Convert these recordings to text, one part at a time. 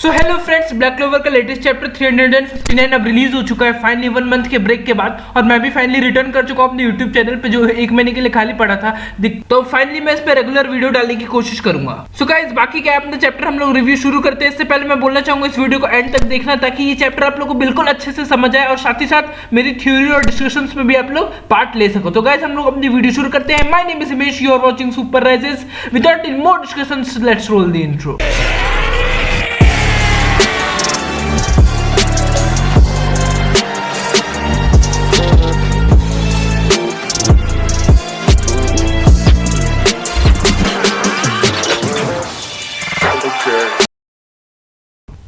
So hello friends, black clover का latest chapter 359 अब release हो चुका है फाइनली 1 मंथ के ब्रेक के बाद। और मैं भी फाइनली रिटर्न कर चुका हूं अपने यूट्यूब चैनल पे जो 1 महीने के लिए खाली पड़ा था। तो फाइनली मैं इस पे रेगुलर वीडियो डालने की कोशिश करूंगा। सो गाइस, बाकी क्या अपना चैप्टर हम लोग रिव्यू शुरू करते हैं। इससे पहले मैं बोलना चाहूंगा इस वीडियो को एंड तक देखना, ताकि ये चैप्टर आप लोग को बिल्कुल अच्छे से समझ आए और साथ ही साथ मेरी थ्योरी और डिस्कशंस में भी आप लोग पार्ट ले सको। तो गाइस, हम लोग अपनी वीडियो शुरू करते हैं। My name is Himesh, you are watching super rises. Without any more discussions, let's roll the intro.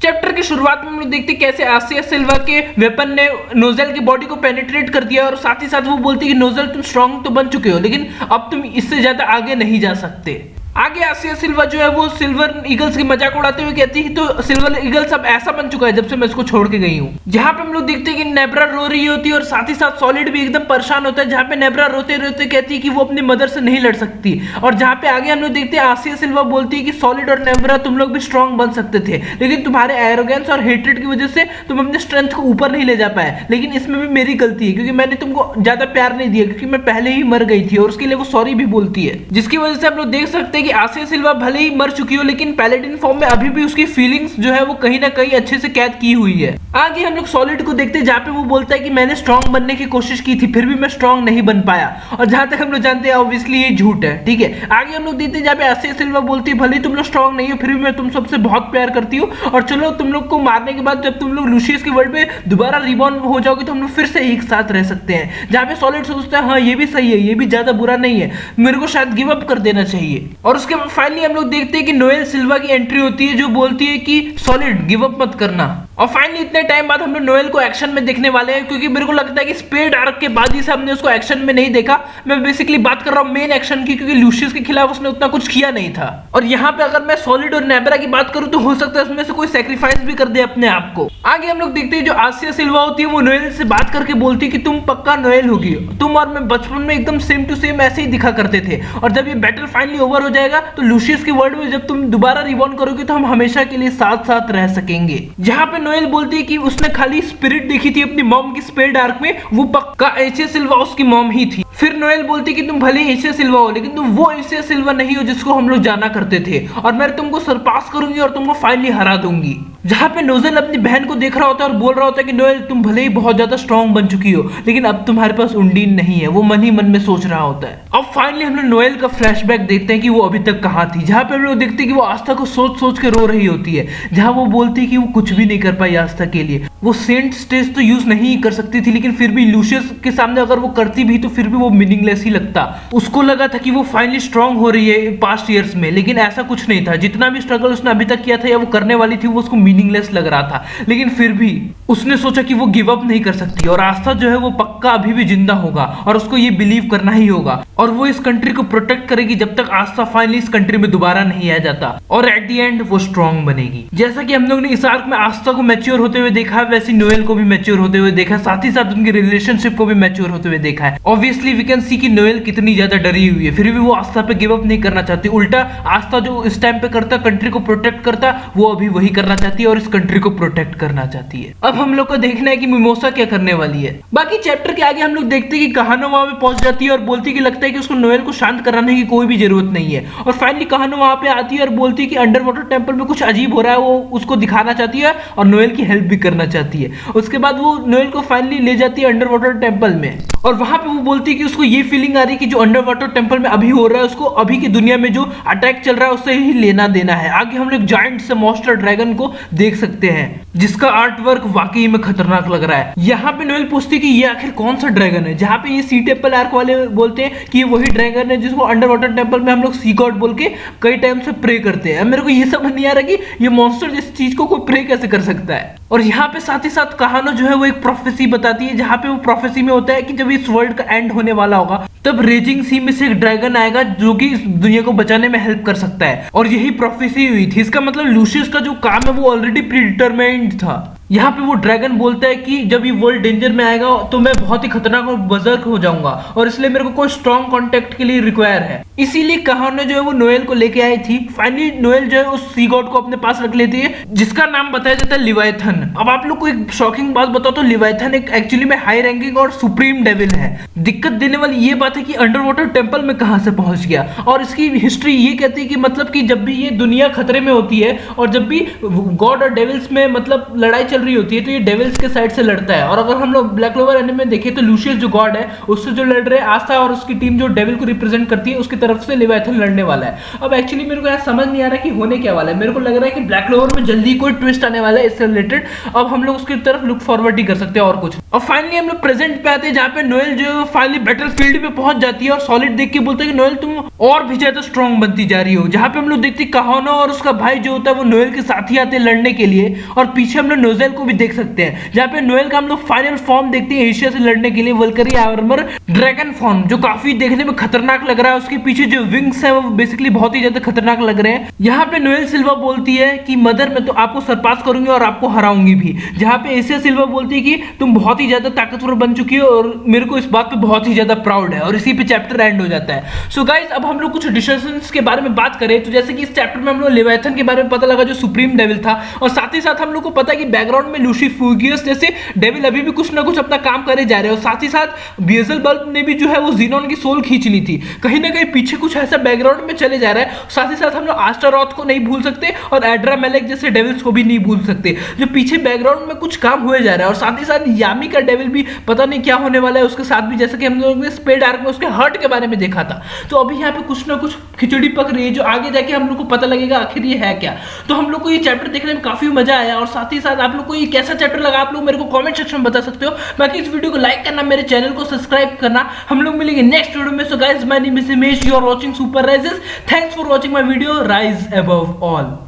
Chapter की शुरुआत में हम लोग देखते हैं कैसे आसिया सिल्वा के वेपन ने नोजेल की बॉडी को पेनिट्रेट कर दिया और साथ ही साथ वो बोलती है कि नोजेल तुम स्ट्रांग तो बन चुके हो, लेकिन अब तुम इससे ज्यादा आगे नहीं जा सकते। आगे आसिया सिल्वा जो है वो सिल्वर ईगल्स की मजाक उड़ाते हुए कहती है तो सिल्वर ईगल्स अब ऐसा बन चुका है जब से मैं इसको छोड़ के गई हूँ। जहाँ पे हम लोग देखते हैं कि नेब्रा रो रही होती है और साथ ही साथ सॉलिड भी एकदम परेशान होता है। जहाँ पे नेब्रा रोते रोते कहती है कि वो अपनी मदर से नहीं लड़ सकती। और जहाँ पे आगे हम लोग देखते हैं आसिया सिल्वा बोलती है कि सॉलिड और नेब्रा तुम लोग भी स्ट्रांग बन सकते थे, लेकिन तुम्हारे एरोगेंस और हेट्रेड की वजह से तुम अपने स्ट्रेंथ को ऊपर नहीं ले जा पाए। लेकिन इसमें भी मेरी गलती है क्योंकि मैंने तुमको ज्यादा प्यार नहीं दिया, क्योंकि मैं पहले ही मर गई थी। और उसके लिए वो सॉरी भी बोलती है, जिसकी वजह से हम लोग देख सकते हैं कि आसिया सिल्वा भले ही मर चुकी हो, लेकिन पैलेडिन फॉर्म में अभी भी उसकी फीलिंग्स जो है वो कहीं ना कहीं अच्छे से कैद की हुई है। आगे हम लोग सॉलिड को देखते हैं जहां पे वो बोलता है कि मैंने स्ट्रांग बनने की कोशिश की थी, फिर भी मैं स्ट्रांग नहीं बन पाया। और जहां तक हम लोग जानते हैं ऑब्वियसली ये झूठ है, ठीक है। आगे हम लोग देखते हैं जहां पे आसिया सिल्वा बोलती है भले ही तुम लोग स्ट्रांग नहीं हो, फिर भी मैं तुम सबसे बहुत प्यार करती हूँ। और चलो, तुम लोग को मारने के बाद जब तुम लोग लूशियस की वर्ल्ड में दोबारा रिबॉर्न हो जाओगे तो हम लोग फिर से एक साथ रह सकते हैं। जहां पे सॉलिड सोचता है हाँ ये भी सही है, ये भी ज्यादा बुरा नहीं है, मेरे को शायद गिव अप कर देना चाहिए। और उसके बाद फाइनली हम लोग देखते हैं कि नोएल सिल्वा की एंट्री होती है जो बोलती है कि सॉलिड गिव अप मत करना। और फाइनली इतने टाइम बाद हम लोग नोएल को एक्शन में देखने वाले हैं, क्योंकि मेरे को लगता है कि स्पेड आर्क के बाद ही से हमने उसको एक्शन में नहीं देखा। मैं बेसिकली बात कर रहा हूं मेन एक्शन की, क्योंकि लूशियस के खिलाफ उसने उतना कुछ किया नहीं था। और यहाँ पे अगर मैं सॉलिड और नेब्रा की बात करूं तो हो सकता है उसमें से कोई सैक्रिफाइस भी कर दे अपने आप को। आगे हम लोग देखते हैं जो आसिया सिल्वा होती है वो नोएल से बात करके बोलती है कि तुम पक्का नोएल होगी, तुम और मैं बचपन में एकदम सेम टू सेम ऐसे ही दिखा करते थे। और जब ये बैटल फाइनली ओवर हो जाएगा तो लूशियस की वर्ल्ड में जब तुम दोबारा रिबॉर्न करोगे तो हम हमेशा के लिए साथ साथ रह सकेंगे। जहां पे नोएल बोलती है कि उसने खाली स्पिरिट देखी थी अपनी मॉम की स्पेड आर्क में, वो पक्का आसिया सिल्वा उसकी मॉम ही थी। फिर नोएल बोलती कि तुम भले आसिया सिल्वा हो, लेकिन तुम वो आसिया सिल्वा नहीं हो जिसको हम लोग जाना करते थे, और मैं तुमको सरपास करूंगी और तुमको फाइनली हरा दूंगी। जहां पे नोजेल अपनी बहन को देख रहा होता है और बोल रहा होता है कि नोएल तुम भले ही बहुत ज्यादा स्ट्रांग बन चुकी हो, लेकिन अब तुम्हारे पास उंडीन नहीं है, वो मन ही मन में सोच रहा होता है। अब फाइनली हम लोग नोएल का फ्लैशबैक देखते हैं कि वो अभी तक कहां थी। जहां पे हम लोग देखते हैं कि वो आस्था को सोच सोच के रो रही होती है, जहां वो बोलती है कि वो कुछ भी नहीं कर पाई आस्था के लिए। वो सेंट स्टेज तो यूज नहीं कर सकती थी, लेकिन फिर भी लूशियस के सामने अगर वो करती भी तो फिर भी वो मीनिंगलेस ही लगता। उसको लगा था कि वो फाइनली स्ट्रांग हो रही है पास्ट ईयर्स में, लेकिन ऐसा कुछ नहीं था। जितना भी स्ट्रगल उसने अभी तक किया था या वो करने वाली थी, वो उसको मीनिंगलेस लग रहा था। लेकिन फिर भी उसने सोचा कि वो गिव अप नहीं कर सकती, और आस्था जो है वो पक्का अभी भी जिंदा होगा और उसको ये बिलीव करना ही होगा, और वो इस कंट्री को प्रोटेक्ट करेगी जब तक आस्था फाइनली इस कंट्री में दोबारा नहीं आ जाता। और एट द एंड वो स्ट्रांग बनेगी। जैसा कि हम लोग ने इस आर्क में आस्था को मैच्योर होते हुए देखा है, वैसे नोएल को भी मैच्योर होते हुए देखा है, साथ ही साथ उनकी रिलेशनशिप को भी मैच्योर होते हुए देखा है। ऑब्वियसली वी कैन सी कि नोएल कितनी ज्यादा डरी हुई है, फिर भी वो आस्था पे गिव अप नहीं करना चाहती। उल्टा आस्था जो इस टाइम पे करता, कंट्री को प्रोटेक्ट करता, वो अभी वही करना चाहती है और इस कंट्री को प्रोटेक्ट करना चाहती है। अब हम लोग को देखना है कि मिमोसा क्या करने वाली है। बाकी चैप्टर के आगे हम लोग देखते हैं कि कहानो वहां पे पहुंच जाती है और बोलती है कि लगता है कि उसको नोएल को शांत कराने की कोई भी जरूरत नहीं है। और फाइनली कहानो वहां पे आती है और बोलती है कि अंडर वाटर टेंपल में कुछ अजीब हो रहा है, वो उसको दिखाना चाहती है और नोएल की हेल्प भी करना चाहती है। उसके बाद वो नोएल को फाइनली ले जाती है अंडर वाटर टेंपल में, और वहां पे वो बोलती है कि उसको ये फीलिंग आ रही है कि जो अंडर वाटर टेंपल में अभी हो रहा है उसको अभी की दुनिया में जो अटैक चल रहा है उससे ही लेना देना है। आगे हम लोग जायंट से मॉन्स्टर ड्रैगन को देख सकते हैं जिसका आर्ट वर्क वाकई में खतरनाक लग रहा है। यहाँ पे नोएल पूछती है कि ये आखिर कौन सा ड्रैगन है, जहाँ पे ये सी टेंपल आर्क वाले बोलते हैं कि ये वही ड्रैगन है जिसको अंडर वाटर टेंपल में हम लोग सी गॉड बोल के कई टाइम से प्रे करते हैं। मेरे को ये समझ नहीं आ रहा कि ये मॉन्स्टर जिस चीज को कोई प्रे कैसे कर सकता है। और यहाँ पे साथ ही साथ कहानो जो है वो एक प्रोफेसी बताती है, जहाँ पे वो प्रोफेसी में होता है कि जब इस वर्ल्ड का एंड होने वाला होगा तब रेजिंग सी में से एक ड्रैगन आएगा जो कि इस दुनिया को बचाने में हेल्प कर सकता है। और यही प्रोफेसी हुई थी। इसका मतलब लूशियस का जो काम है वो ऑलरेडी प्रीडिटरमाइंड था। यहाँ पे वो ड्रैगन बोलता है कि जब ये वर्ल्ड डेंजर में आएगा तो मैं बहुत ही खतरनाक और बर्जर्क हो जाऊंगा और इसलिए मेरे को कोई स्ट्रॉन्ग कांटेक्ट के लिए रिक्वायर है। इसीलिए कहानी जो है वो नोएल को लेके आई थी। फाइनली नोएल जो है उस सी गॉड को अपने पास रख लेती है जिसका नाम बताया जाता है लिवाइथन। अब आप लोग को एक शॉकिंग बात बताओ तो लिवाइथन एक एक्चुअली में हाई रैंकिंग और सुप्रीम डेविल है। दिक्कत देने वाली ये बात है कि अंडर वाटर टेम्पल में कहां से पहुंच गया, और इसकी हिस्ट्री ये कहती है कि मतलब कि जब भी ये दुनिया खतरे में होती है और जब भी गॉड और डेविल्स में मतलब लड़ाई चल रही होती है तो ये डेविल्स के साइड से लड़ता है। और अगर हम लोग ब्लैक क्लोवर एनिमे में देखें तो लूशियस जो गॉड है उससे जो लड़ रहे आस्था और उसकी टीम जो डेविल को रिप्रेजेंट करती है उसकी तरफ से लिवाइथन लड़ने वाला है। अब एक्चुअली मेरे को यार समझ नहीं आ रहा कि होने क्या वाला है। मेरे को लग रहा है कि ब्लैक क्लोवर में जल्दी कोई ट्विस्ट आने वाला है इससे रिलेटेड। अब हम लोग उसकी तरफ लुक फॉरवर्ड ही कर सकते हैं और कुछ। और फाइनली हम लोग प्रेजेंट पे आते हैं जहां पे नोएल जो फाइनली बैटलफील्ड पे पहुंच जाती है और सॉलिड देख के बोलते हैं कि नोएल तुम और भी ज्यादा स्ट्रांग बनती जा रही हो। जहां पे हम लोग देखते हैं कहानो और उसका भाई जो होता है वो नोएल के साथ ही आते हैं लड़ने के लिए, और पीछे हम लोग नोजेल को भी देख सकते हैं जहां पे नोएल का हम लोग फाइनल फॉर्म देखते हैं एशिया से लड़ने के लिए, वल्करी आर्मर ड्रैगन फॉर्म जो काफी देखने में खतरनाक लग रहा है। उसके पीछे जो विंग्स है वो बेसिकली बहुत ही ज्यादा खतरनाक लग रहे हैं। यहाँ पे नोएल सिल्वा बोलती है कि मदर मैं तो आपको सरपास करूंगी और आपको हराऊंगी भी, जहां पे एशिया सिल्वा बोलती है कि तुम बहुत ही ज्यादा ताकतवर बन चुकी हो और मेरे को इस बात पे बहुत ही ज्यादा प्राउड है, और इसी पे चैप्टर एंड हो जाता है। सो गाइस अब हम लोग कुछ डिसीजंस के बारे में बात करें तो जैसे कि इस चैप्टर में हम लोग लिवाइथन के बारे में पता लगा जो सुप्रीम डेविल था, और साथ ही साथ हम लोग को पता है कि बैकग्राउंड में लूसीफर्गियस जैसे डेविल अभी भी कुछ ना कुछ अपना काम करे जा रहे हैं, और साथ ही साथ बिएल्ज़ेबुब ने भी जो है वो ज़ीनोन की सोल खींच ली थी। कहीं ना कहीं पीछे कुछ ऐसा बैकग्राउंड में चले जा रहा है। साथ ही साथ हम लोग आस्टारोथ को नहीं भूल सकते और एड्रामेलेक जैसे डेविल्स को भी नहीं भूल सकते जो पीछे बैकग्राउंड में कुछ काम हुए जा रहा है। और साथ ही साथ यामी का डेविल भी पता नहीं क्या होने वाला है उसके साथ भी, जैसे कि हम लोग ने स्पेड आर्क में उसके हर्ट के बारे में देखा था। तो अभी यहाँ पे कुछ ना कुछ खिचड़ी पक रही है जो आगे जाके हम लोग को पता लगेगा आखिर ये है क्या। तो हम लोग को ये चैप्टर देखने में काफी मजा आया, और साथ ही साथ आप लोग को ये कैसा चैप्टर लगा आप लोग मेरे को कमेंट सेक्शन में बता सकते हो। बाकी इस वीडियो को लाइक करना, मेरे चैनल को सब्सक्राइब करना। हम लोग मिलेंगे नेक्स्ट वीडियो में। So guys my name is Himesh, you are watching super rises. Thanks for watching my video rise above all.